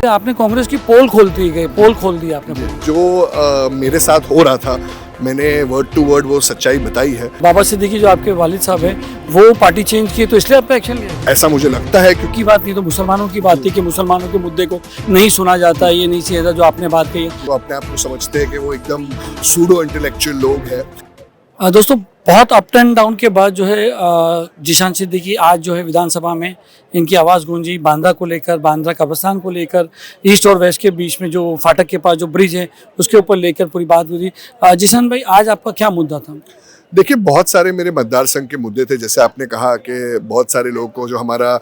आपने कांग्रेस की पोल खोल दी आपने। जो मेरे साथ हो रहा था मैंने वर्ड टू वर्ड वो सच्चाई बताई है। बाबा सिद्दीकी जो आपके वालिद साहब हैं वो पार्टी चेंज किए तो इसलिए आप पे एक्शन लिया? ऐसा मुझे लगता है क्योंकि की बात नहीं तो मुसलमानों की बात थी कि मुसलमानों के मुद्दे को नहीं सुना जाता, ये नहीं चाहिए था जो आपने बात कही है। वो अपने आप को समझते हैं कि वो एकदम सूडो इंटेलेक्चुअल लोग हैं। दोस्तों बहुत अप एंड डाउन के बाद जो है जीशान सिद्दीकी आज जो है विधानसभा में इनकी आवाज़ गूंजी बांद्रा को लेकर, बांद्रा कब्रिस्तान को लेकर, ईस्ट और वेस्ट के बीच में जो फाटक के पास जो ब्रिज है उसके ऊपर लेकर पूरी बात हुई। जीशान भाई आज आपका क्या मुद्दा था? देखिए बहुत सारे मेरे मतदार संघ के मुद्दे थे। जैसे आपने कहा कि बहुत सारे लोगों को जो हमारा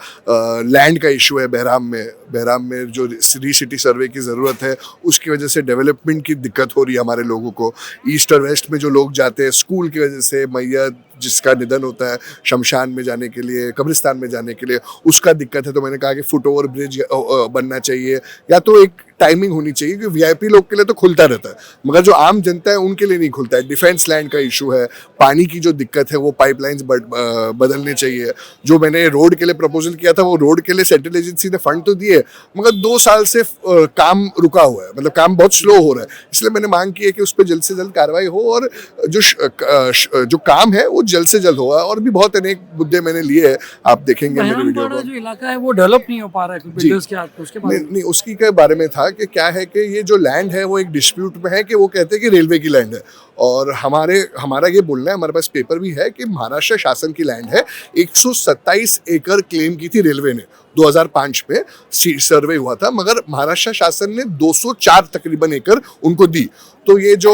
लैंड का इशू है बहराम में जो री-सिटी सर्वे की ज़रूरत है उसकी वजह से डेवलपमेंट की दिक्कत हो रही है हमारे लोगों को। ईस्ट और वेस्ट में जो लोग जाते हैं स्कूल की वजह से, मैयत जिसका निधन होता है शमशान में जाने के लिए, कब्रिस्तान में जाने के लिए, उसका दिक्कत है। तो मैंने कहा कि फुट ओवर ब्रिज बनना चाहिए या तो एक टाइमिंग होनी चाहिए कि वीआईपी लोग के लिए तो खुलता रहता है मगर जो आम जनता है उनके लिए नहीं खुलता है। डिफेंस लैंड का इशू है, पानी की जो दिक्कत है वो पाइपलाइंस बदलने चाहिए। जो मैंने रोड के लिए प्रपोजल किया था वो रोड के लिए सेंट्रल एजेंसी ने फंड तो दिए मगर 2 साल से काम रुका हुआ है, मतलब काम बहुत स्लो हो रहा है। इसलिए मैंने मांग की है कि उस पर जल्द से जल्द कार्रवाई हो और जो काम है वो जल्द से जल्द होगा। और भी बहुत अनेक मुद्दे मैंने लिए हैं, आप देखेंगे मेरे वीडियो में। जो इलाका है वो डेवलप नहीं हो पा रहा है बिल्डर्स के हाथ में, उसके बारे में नहीं उसकी के बारे में था कि क्या है कि ये जो लैंड है वो एक डिस्प्यूट में है कि वो कहते हैं कि रेलवे की लैंड है और हमारा ये बोलना है, हमारे पास पेपर भी है कि महाराष्ट्र शासन की लैंड है। 127 एकड़ क्लेम की थी रेलवे ने 2005 में सर्वे हुआ था मगर महाराष्ट्र शासन ने 204 तकरीबन एकड़ उनको दी। तो ये जो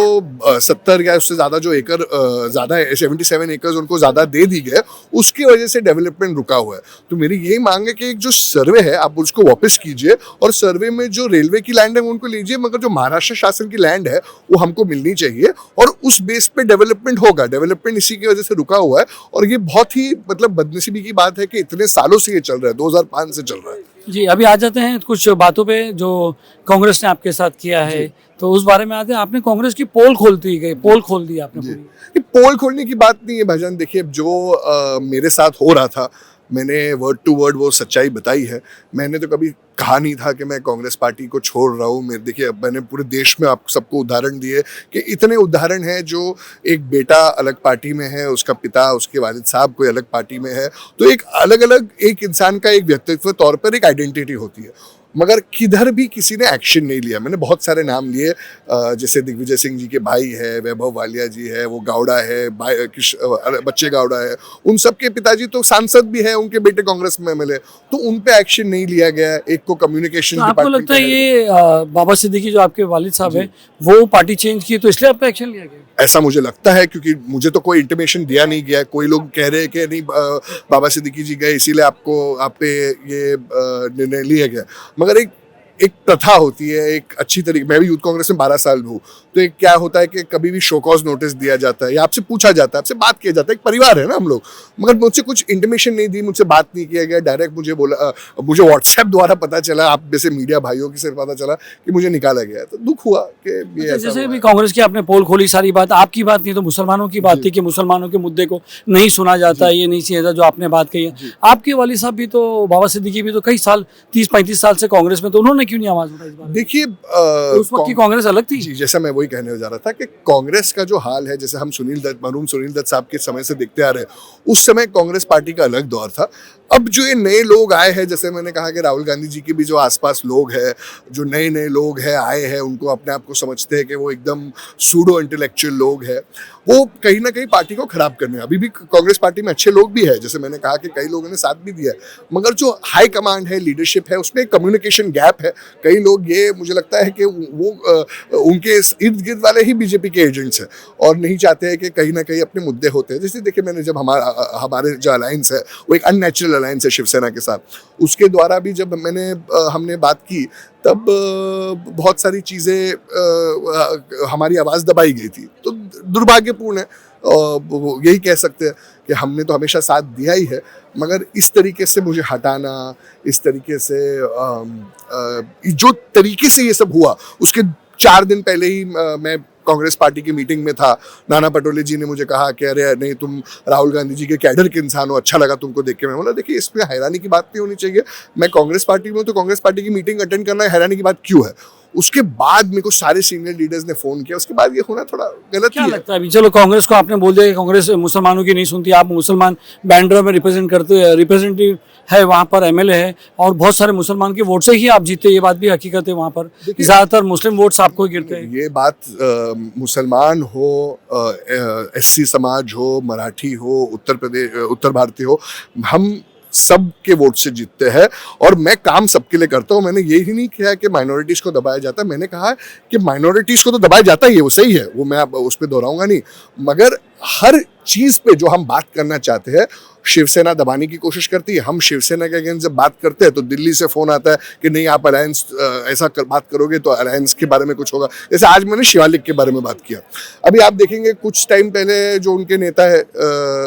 70 या उससे ज़्यादा जो एकड़ ज़्यादा है 77 एकड़ उनको ज़्यादा दे दी गए, उसकी वजह से डेवलपमेंट रुका हुआ है। तो मेरी यही मांग है कि एक जो सर्वे है आप उसको वापस कीजिए और सर्वे में जो रेलवे की लैंड है उनको लीजिए मगर जो महाराष्ट्र शासन की लैंड है वो हमको मिलनी चाहिए और उस बेस पे डेवलपमेंट होगा। डेवलपमेंट इसी की वजह से रुका हुआ है और ये बहुत ही मतलब बदनसीबी की बात है कि इतने सालों से ये चल रहा है, 2005 से चल रहा है। जी अभी आ जाते हैं कुछ बातों पे जो कांग्रेस ने आपके साथ किया है तो उस बारे में आते हैं। आपने कांग्रेस की पोल खोल दी आपने। पोल खोलने की बात नहीं है भाईजान। देखिए जो मेरे साथ हो रहा था मैंने वर्ड टू वर्ड वो सच्चाई बताई है। मैंने तो कभी कहा नहीं था कि मैं कांग्रेस पार्टी को छोड़ रहा हूँ। देखिए मैंने पूरे देश में आप सबको उदाहरण दिए कि इतने उदाहरण हैं जो एक बेटा अलग पार्टी में है, उसका पिता उसके वालिद साहब कोई अलग पार्टी में है। तो एक अलग अलग एक इंसान का एक व्यक्तित्व तौर पर एक आइडेंटिटी होती है मगर किधर भी किसी ने एक्शन नहीं लिया। मैंने बहुत सारे नाम लिए जैसे दिग्विजय सिंह जी के भाई है, वैभव वालिया जी है, वो गावड़ा है, बच्चे गावड़ा है, उन सब के पिताजी तो सांसद भी है, उनके बेटे कांग्रेस में एमएलए, तो उन पे एक्शन नहीं लिया गया। एक को कम्युनिकेशन तो आपको लगता है ये बाबा सिद्दीकी जो आपके वालिद साहब हैं वो पार्टी चेंज किए तो इसलिए आप पे एक्शन लिया गया? ऐसा मुझे लगता है क्योंकि मुझे तो कोई इंटीमेशन दिया नहीं गया। कोई लोग कह रहे हैं कि नहीं बाबा सिद्दीकी जी गए इसीलिए आप पे ये निर्णय लिया गया मगर एक प्रथा होती है, एक अच्छी तरीके। मैं भी यूथ कांग्रेस में 12 साल हूँ तो एक क्या होता है कि कभी भी शो कॉज नोटिस दिया जाता है या आपसे पूछा जाता है, आपसे बात किया जाता है, एक परिवार है ना हम लोग। मगर मुझसे कुछ इंटीमेशन नहीं दी, मुझसे बात नहीं किया गया। डायरेक्ट मुझे व्हाट्सएप द्वारा पता चला, आप जैसे मीडिया भाइयों की से पता चला कि मुझे निकाला गया। तो दुख हुआ कि ये जैसे भी कांग्रेस की आपने पोल खोली, सारी बात आपकी बात नहीं तो मुसलमानों की बात थी कि मुसलमानों के मुद्दे को नहीं सुना जाता, ये नहीं चाहिए था जो आपने बात कही है। आपके वालिद साहब भी तो, बाबा सिद्दीकी भी तो कई साल 30-35 साल से कांग्रेस में, तो उन्होंने क्यों नहीं आवाज उठाई? देखिए उस वक्त की कांग्रेस अलग थी। जी जैसा मैं वही कहने जा रहा था कि कांग्रेस का जो हाल है, जैसे हम मरहूम सुनील दत्त साहब के समय से देखते आ रहे हैं, उस समय कांग्रेस पार्टी का अलग दौर था। अब जो ये नए लोग आए हैं, जैसे मैंने कहा कि राहुल गांधी जी के भी जो आसपास लोग हैं, जो नए लोग हैं आए हैं, उनको अपने आप को समझते हैं कि वो एकदम सूडो इंटेलेक्चुअल लोग हैं, वो कहीं ना कहीं पार्टी को खराब करने। अभी भी कांग्रेस पार्टी में अच्छे लोग भी हैं, जैसे मैंने कहा कि कई लोगों ने साथ भी दिया है मगर जो हाई कमांड है, लीडरशिप है, उसमें कम्युनिकेशन गैप है। कई लोग ये मुझे लगता है कि वो उनके इर्द गिर्द वाले ही बीजेपी के एजेंट्स हैं और नहीं चाहते हैं कि कहीं ना कहीं अपने मुद्दे होते हैं। जैसे देखिए मैंने जब हमारे जो अलायंस है वो एक अननेचुरल अलायंस है शिवसेना के साथ, उसके द्वारा भी जब हमने बात की तब बहुत सारी चीज़ें हमारी आवाज़ दबाई गई थी। तो दुर्भाग्यपूर्ण है, यही कह सकते हैं कि हमने तो हमेशा साथ दिया ही है मगर इस तरीके से मुझे हटाना, इस तरीके से जो तरीके से ये सब हुआ, उसके 4 दिन पहले ही मैं कांग्रेस पार्टी की मीटिंग में था, नाना पटोले जी ने मुझे कहा कि अरे नहीं तुम राहुल गांधी जी के कैडर के इंसान हो, अच्छा लगा तुमको देख के। मैं बोला देखिए इसमें हैरानी की बात नहीं होनी चाहिए, मैं कांग्रेस पार्टी में हूं तो कांग्रेस पार्टी की मीटिंग अटेंड करना हैरानी की बात क्यों है। उसके बाद मेरे को सारे सीनियर लीडर्स ने फोन किया, उसके बाद ये होना थोड़ा गलत क्या ही है। लगता है अभी चलो कांग्रेस को आपने बोल दिया कि कांग्रेस मुसलमानों की नहीं सुनती, आप मुसलमान बांद्रा में रिप्रेजेंटेटिव है, वहाँ पर एमएलए है और बहुत सारे मुसलमान के वोट से ही आप जीते, ये बात भी हकीकत है। वहाँ पर ज्यादातर मुस्लिम वोट्स आपको ही गिरते हैं। ये बात मुसलमान हो, एससी समाज हो, मराठी हो, उत्तर भारतीय हो, हम सब के वोट से जीतते हैं और मैं काम सबके लिए करता हूँ। मैंने यही नहीं किया कि माइनॉरिटीज को दबाया जाता है, मैंने कहा कि माइनॉरिटीज को तो दबाया जाता ही है, वो सही है, वो मैं उस पर दोहराऊंगा नहीं, मगर हर चीज पे जो हम बात करना चाहते हैं शिवसेना दबाने की कोशिश करती है। हम शिवसेना के अगेंस्ट जब बात करते हैं तो दिल्ली से फोन आता है कि नहीं आप अलायंस बात करोगे तो अलायंस के बारे में कुछ होगा। जैसे आज मैंने शिवालिक के बारे में बात किया, अभी आप देखेंगे कुछ टाइम पहले जो उनके नेता है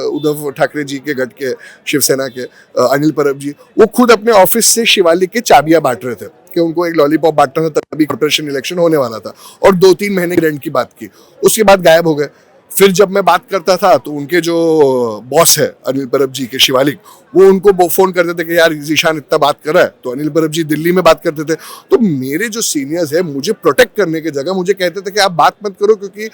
उद्धव ठाकरे जी के गठ के शिवसेना के अनिल परब जी, वो खुद अपने ऑफिस से शिवालिक के चाबियां बांट रहे थे कि उनको एक लॉलीपॉप बांटना था, तभी कॉर्पोरेशन इलेक्शन होने वाला था और 2-3 महीने की रेंट की बात की, उसके बाद गायब हो गए। फिर जब मैं बात करता था तो उनके जो बॉस है अनिल परब जी के शिवालिक, वो उनको फोन करते थे कि यार जीशान इतना बात कर रहा है, तो अनिल परब जी दिल्ली में बात करते थे। तो मेरे जो सीनियर्स है मुझे प्रोटेक्ट करने की जगह मुझे कहते थे कि आप बात मत करो क्योंकि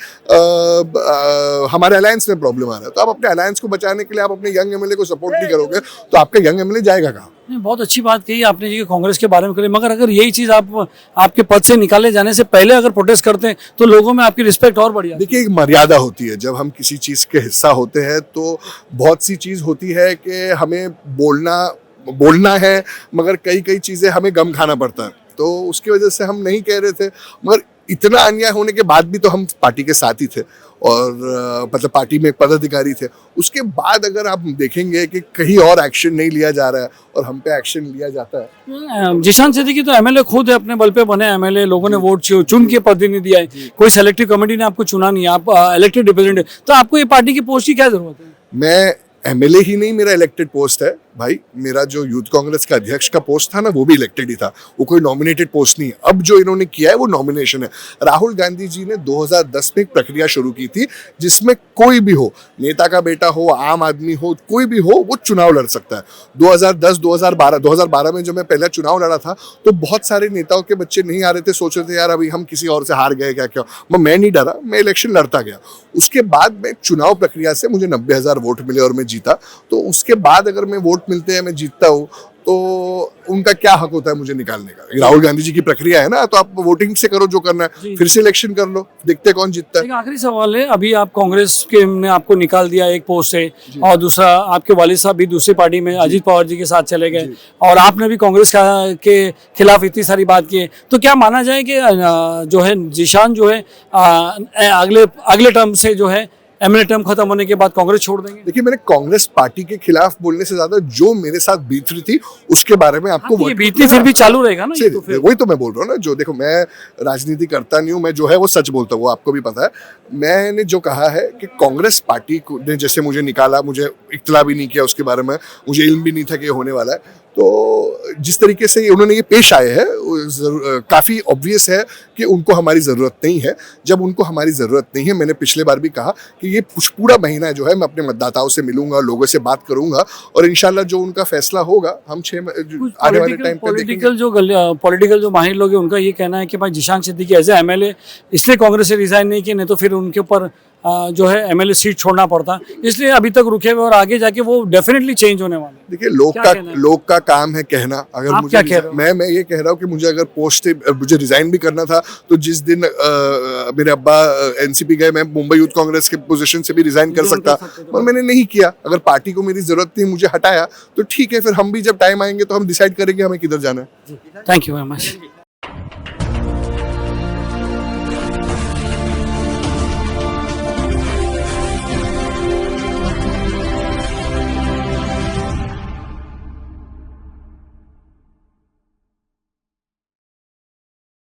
हमारे अलायंस में प्रॉब्लम आ रहा है। तो आप अपने अलायंस को बचाने के लिए आप अपने यंग एमएलए को सपोर्ट नहीं करोगे तो आपका यंग एमएलए जाएगा कहाँ। नहीं, बहुत अच्छी बात कही आपने जी कांग्रेस के बारे में करी, मगर अगर यही चीज आप आपके पद से निकाले जाने से पहले अगर प्रोटेस्ट करते हैं तो लोगों में आपकी रिस्पेक्ट और बढ़ जाती है। देखिए एक मर्यादा होती है, जब हम किसी चीज़ के हिस्सा होते हैं तो बहुत सी चीज़ होती है कि हमें बोलना है, मगर कई चीज़ें हमें गम खाना पड़ता है, तो उसकी वजह से हम नहीं कह रहे थे। मगर इतना अन्याय होने के बाद भी तो हम पार्टी के साथ ही थे और मतलब पार्टी में एक पदाधिकारी थे। उसके बाद अगर आप देखेंगे कि कहीं और एक्शन नहीं लिया जा रहा है और हम पे एक्शन लिया जाता है। जिशान सिद्दीकी तो एमएलए खुद है, अपने बल पे बने एमएलए, लोगों ने वोट चुन के प्रतिनिधि दिया है, कोई सेलेक्टिव कमेटी ने आपको चुना नहीं, आप इलेक्टेड रिप्रेजेंटेटिव, तो आपको ये पार्टी की पोस्ट की क्या जरूरत है? मैं एमएलए ही नहीं, मेरा इलेक्टेड पोस्ट है भाई। मेरा जो यूथ कांग्रेस का अध्यक्ष का पोस्ट था ना, वो भी इलेक्टेड ही था, वो कोई नॉमिनेटेड पोस्ट नहीं है। अब जो इन्होंने किया है वो नॉमिनेशन है। राहुल गांधी जी ने 2010 में एक प्रक्रिया शुरू की थी जिसमें कोई भी हो, नेता का बेटा हो, आम आदमी हो, कोई भी हो, वो चुनाव लड़ सकता है। 2012 में जब मैं पहला चुनाव लड़ा था तो बहुत सारे नेताओं के बच्चे नहीं आ रहे थे, सोच रहे थे यार अभी हम किसी और से हार गए क्या। मैं नहीं डरा, मैं इलेक्शन लड़ता गया। उसके बाद मैं चुनाव प्रक्रिया से मुझे 90,000 वोट मिले और मैं जीता। तो उसके बाद अगर मैं वोट मिलते हैं, मैं जीतता हूँ, तो उनका क्या हक होता है मुझे निकालने का। राहुल गांधी जी की प्रक्रिया है ना, तो आप वोटिंग से करो जो करना है, फिर से इलेक्शन कर लो, देखते कौन जीतता है। एक आखिरी सवाल है, अभी आप कांग्रेस के ने आपको निकाल दिया एक पोस्ट से और दूसरा आपके वालिद साहब भी दूसरी पार्टी में अजीत पवार जी के साथ चले गए और आपने भी कांग्रेस के खिलाफ इतनी सारी बात की है, तो क्या माना जाए कि जो है जिशान जो है अगले टर्म से जो है एमएलए टर्म खत्म होने के बाद कांग्रेस छोड़ देंगे? देखिए मैंने कांग्रेस पार्टी के खिलाफ बोलने से ज्यादा जो मेरे साथ बीत रही थी उसके बारे में आपको बीतनी फिर भी चालू रहेगा ना, ये तो फिर वही तो मैं बोल रहा हूँ ना। जो देखो मैं राजनीति करता नहीं हूँ, मैं जो है वो सच बोलता हूँ, वो आपको भी पता है। मैंने जो कहा है कि कांग्रेस पार्टी ने जैसे मुझे निकाला, मुझे इत्तला भी नहीं किया उसके बारे में, मुझे इल्म भी नहीं था कि ये होने वाला है, तो जिस तरीके से उन्होंने ये पेश आए हैं काफ़ी ऑब्वियस है कि उनको हमारी ज़रूरत नहीं है। जब उनको हमारी ज़रूरत नहीं है, मैंने पिछले बार भी कहा कि ये पूरा महीना जो है मैं अपने मतदाताओं से मिलूंगा, लोगों से बात करूंगा और इंशाल्लाह जो उनका फैसला होगा हम आने वाले टाइम पे देखेंगे। पॉलिटिकल जो माहिर लोग हैं उनका ये कहना है कि भाई Zeeshan Siddiqui as a MLA इसलिए कांग्रेस से रिजाइन नहीं किया, नहीं तो फिर उनके ऊपर जो है एमएलए सीट छोड़ना पड़ता, इसलिए अभी तक रुके हुए और आगे जाके वो डेफिनेटली चेंज होने वाले। देखिए लोग का काम है कहना। अगर आप मुझे क्या कह रहे हो? मैं ये कह रहा हूँ कि मुझे अगर पोस्ट से मुझे रिजाइन भी करना था तो जिस दिन मेरे अब्बा एनसीपी गए, मैं मुंबई यूथ कांग्रेस के पोजीशन से भी रिजाइन कर सकता, और मैंने नहीं किया। अगर पार्टी को मेरी जरूरत थी, मुझे हटाया, तो ठीक है, फिर हम भी जब टाइम आएंगे तो हम डिसाइड करेंगे हमें किधर जाना है। Thank you very much.